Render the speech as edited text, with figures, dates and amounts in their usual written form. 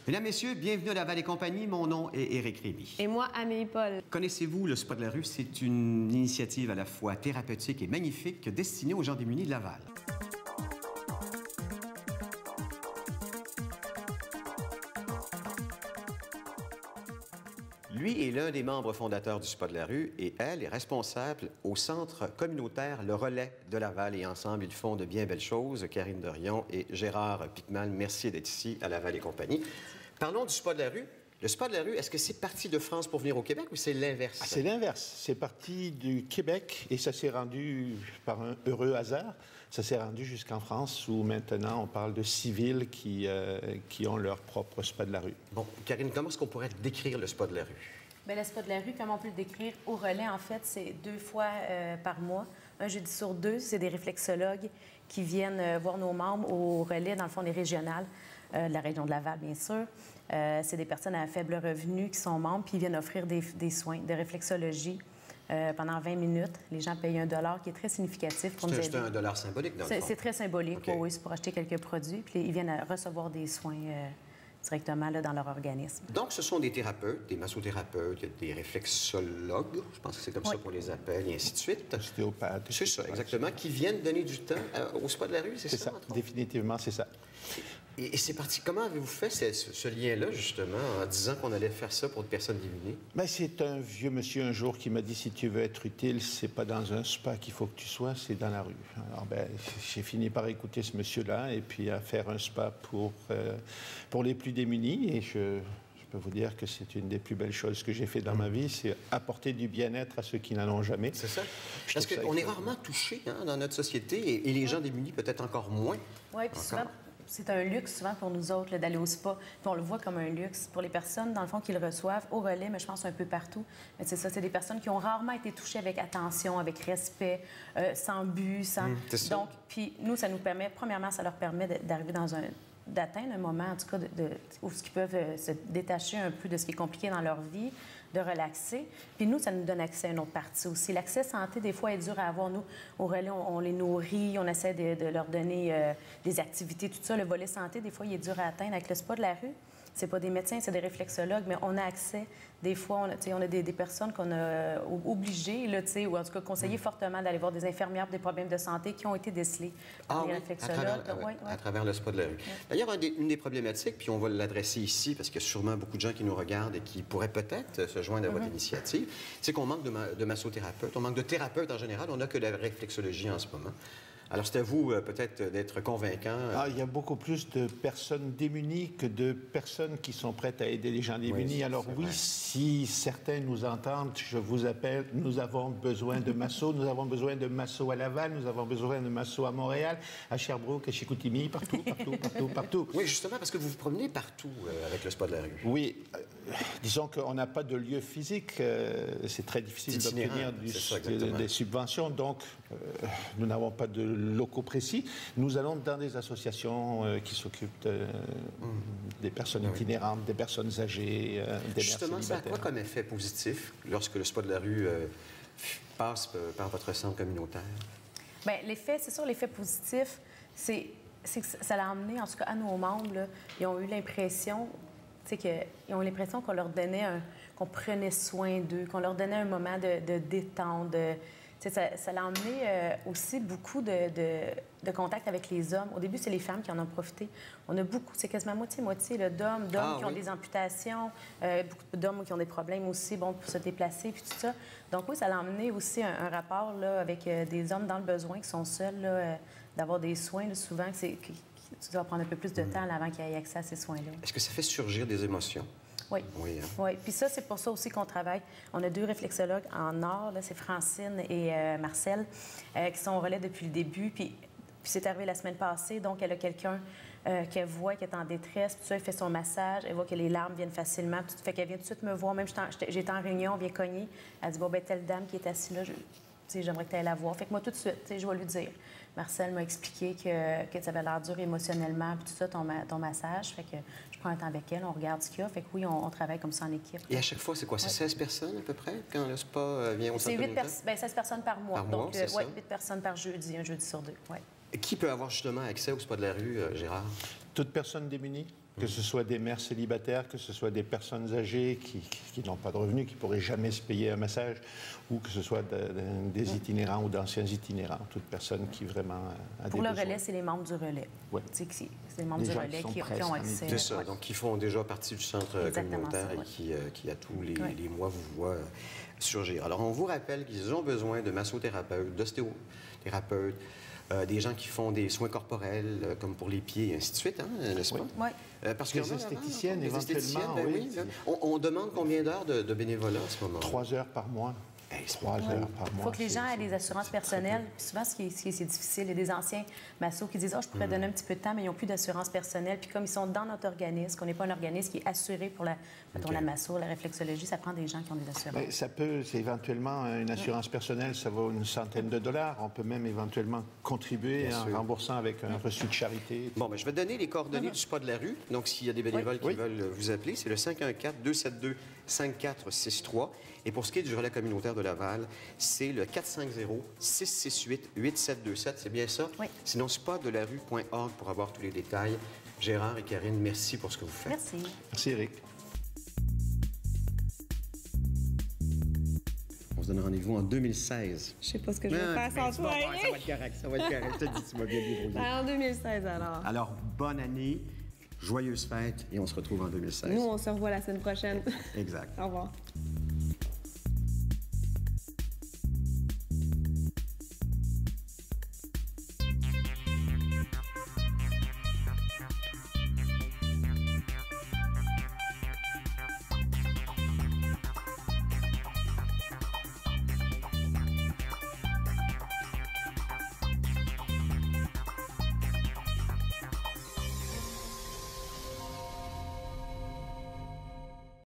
Mesdames, Messieurs, bienvenue à Laval et compagnie. Mon nom est Éric Rémy. Et moi, Amélie Paul. Connaissez-vous le Spa de la rue? C'est une initiative à la fois thérapeutique et magnifique destinée aux gens démunis de Laval. Lui est l'un des membres fondateurs du Spa de la rue et elle est responsable au centre communautaire Le Relais de Laval. Et ensemble, ils font de bien belles choses. Karine Dorion et Gérard Piquemal, merci d'être ici à Laval et compagnie. Parlons du Spa de la rue. Le Spa de la rue, est-ce que c'est parti de France pour venir au Québec ou c'est l'inverse? Ah, c'est l'inverse. C'est parti du Québec et ça s'est rendu par un heureux hasard. Ça s'est rendu jusqu'en France où maintenant on parle de 6 villes qui ont leur propre Spa de la rue. Bon, Karine, comment est-ce qu'on pourrait décrire le Spa de la rue? Bien, le Spa de la rue, comme on peut le décrire, au Relais, en fait, c'est 2 fois par mois. Un jeudi sur 2, c'est des réflexologues qui viennent voir nos membres au Relais, dans le fond, des régionales, de la région de Laval, bien sûr. C'est des personnes à faible revenu qui sont membres, puis ils viennent offrir des soins de réflexologie pendant 20 minutes. Les gens payent $1 qui est très significatif pour nous aider. C'est un dollar symbolique, dans le fond. C'est très symbolique, Okay. oui, c'est pour acheter quelques produits. Puis ils viennent recevoir des soins directement là, dans leur organisme. Donc, ce sont des thérapeutes, des massothérapeutes, il y a des réflexologues, je pense que c'est comme ça qu'on les appelle, et ainsi de suite. Ostéopathe. C'est ça, exactement, qui viennent donner du temps au Spa de la rue, c'est ça? Définitivement, c'est ça. Et c'est parti. Comment avez-vous fait ce lien-là, justement, en disant qu'on allait faire ça pour des personnes démunies? Ben, c'est un vieux monsieur un jour qui m'a dit si tu veux être utile, c'est pas dans un spa qu'il faut que tu sois, c'est dans la rue. Alors, ben, j'ai fini par écouter ce monsieur-là et puis à faire un spa pour les plus démunis. Et je peux vous dire que c'est une des plus belles choses que j'ai fait dans ma vie, c'est apporter du bien-être à ceux qui n'en ont jamais. C'est ça. Parce qu'on est rarement touché dans notre société et les gens démunis peut-être encore moins. Oui, puis souvent, c'est un luxe souvent pour nous autres d'aller au spa. Puis on le voit comme un luxe. Pour les personnes, dans le fond, qui le reçoivent au Relais, mais je pense un peu partout. Mais c'est ça, c'est des personnes qui ont rarement été touchées avec attention, avec respect, sans but, sans... Donc, puis nous, ça nous permet, premièrement, ça leur permet d'arriver d'atteindre un moment, en tout cas, où ils peuvent se détacher un peu de ce qui est compliqué dans leur vie, de relaxer. Puis nous, ça nous donne accès à une autre partie aussi. L'accès santé, des fois, est dur à avoir. Nous, au Relais, on les nourrit, on essaie de leur donner des activités, tout ça. Le volet santé, des fois, il est dur à atteindre. Avec le Spa de la rue, c'est pas des médecins, c'est des réflexologues, mais on a accès. Des fois, on a des personnes qu'on a obligées, là, ou en tout cas conseillées fortement d'aller voir des infirmières pour des problèmes de santé qui ont été décelés par des réflexologues. À travers le Spa de la rue. D'ailleurs, une des problématiques, puis on va l'adresser ici, parce qu'il y a sûrement beaucoup de gens qui nous regardent et qui pourraient peut-être se joindre à votre initiative, c'est qu'on manque de massothérapeutes, on manque de thérapeutes en général, on n'a que la réflexologie en ce moment. Alors, c'est à vous, peut-être, d'être convaincant. Il y a beaucoup plus de personnes démunies que de personnes qui sont prêtes à aider les gens démunis. Oui, alors oui, si certains nous entendent, je vous appelle, nous avons besoin de masso, nous avons besoin de masso à Laval, nous avons besoin de masso à Montréal, à Sherbrooke, à Chicoutimi, partout. Oui, justement, parce que vous vous promenez partout avec le Spa de la rue. Oui, disons qu'on n'a pas de lieu physique, c'est très difficile d'obtenir des subventions, donc nous n'avons pas de locaux précis. Nous allons dans des associations qui s'occupent des personnes itinérantes, des personnes âgées, des justement, mères célibataires. ça a quoi comme effet positif lorsque le Spa de la rue passe par votre centre communautaire? Bien, l'effet, c'est sûr, l'effet positif, c'est que ça l'a emmené, en tout cas, à nos membres, là, ils ont eu l'impression, ils ont l'impression qu'on leur donnait qu'on prenait soin d'eux, qu'on leur donnait un moment de détente, ça l'a emmené aussi beaucoup de contact avec les hommes. Au début, c'est les femmes qui en ont profité. On a beaucoup, c'est quasiment moitié-moitié d'hommes qui ont des amputations, beaucoup d'hommes qui ont des problèmes aussi pour se déplacer, puis tout ça. Donc oui, ça l'a emmené aussi un rapport là, avec des hommes dans le besoin qui sont seuls, là, d'avoir des soins. Là, souvent, ça va prendre un peu plus de temps là, avant qu'ils aient accès à ces soins-là. Est-ce que ça fait surgir des émotions? Oui. Oui, hein? Oui. Puis ça, c'est pour ça aussi qu'on travaille. On a 2 réflexologues en or, c'est Francine et Marcel, qui sont au Relais depuis le début. Puis c'est arrivé la semaine passée, donc elle a quelqu'un qu'elle voit qui est en détresse, puis ça, elle fait son massage, elle voit que les larmes viennent facilement, puis fait qu'elle vient tout de suite me voir, même j'étais en réunion, on vient cogner, elle dit, bon, ben telle dame qui est assise là, j'aimerais que tu ailles la voir. Fait que moi, tout de suite, je vais lui dire. Marcel m'a expliqué que ça avait l'air dur émotionnellement, puis tout ça, ton massage. Fait que je prends un temps avec elle, on regarde ce qu'il y a. Fait que oui, on travaille comme ça en équipe. Et à chaque fois, c'est quoi? C'est 16 personnes à peu près quand le spa vient au centre communautaire? C'est 16 personnes par mois. Par mois, donc, c'est ça? 8 personnes par jeudi, un jeudi sur 2. Ouais. Qui peut avoir justement accès au Spa de la rue, Gérard? Toute personne démunie. que ce soit des mères célibataires, que ce soit des personnes âgées qui n'ont pas de revenus, qui ne pourraient jamais se payer un massage, ou que ce soit des itinérants ou d'anciens itinérants, toute personne qui vraiment a Pour des le besoins. relais, c'est les membres du relais. Ouais. C'est les membres du relais qui ont accès. C'est ça, donc qui font déjà partie du centre communautaire et qui, à tous les mois, vous voient surgir. Alors, on vous rappelle qu'ils ont besoin de massothérapeutes, d'ostéothérapeutes, des gens qui font des soins corporels, comme pour les pieds, et ainsi de suite, hein, n'est-ce pas? Oui. Parce que des esthéticiennes, éventuellement, ben oui. On demande combien d'heures de bénévolat en ce moment? 3 heures par mois. Hey, 3 heures par mois. Il faut que les gens aient des assurances personnelles. Puis souvent, ce qui est difficile, il y a des anciens massos qui disent « Ah, je pourrais donner un petit peu de temps, mais ils n'ont plus d'assurance personnelle. » Puis comme ils sont dans notre organisme, qu'on n'est pas un organisme qui est assuré pour la masso, la réflexologie, ça prend des gens qui ont des assurances. Mais ça peut, c'est éventuellement une assurance personnelle, ça vaut une centaine de dollars. On peut même éventuellement contribuer en remboursant avec un reçu de charité. Bon, bien, je vais donner les coordonnées du Spa de la rue. Donc, s'il y a des bénévoles qui veulent vous appeler, c'est le 514-272-5463. Et pour ce qui est du relais communautaire de Laval, c'est le 450-668-8727. C'est bien ça? Oui. Sinon, spadelarue.org pour avoir tous les détails. Gérard et Karine, merci pour ce que vous faites. Merci. Merci, Éric. On se donne rendez-vous en 2016. Je sais pas ce que je vais faire sans toi, Ça va être correct, ça va être correct. Je te dis, tu m'as bien débrouillé. En 2016, alors. Alors, bonne année, joyeuses fêtes et on se retrouve en 2016. Nous, on se revoit la semaine prochaine. Exact. Au revoir.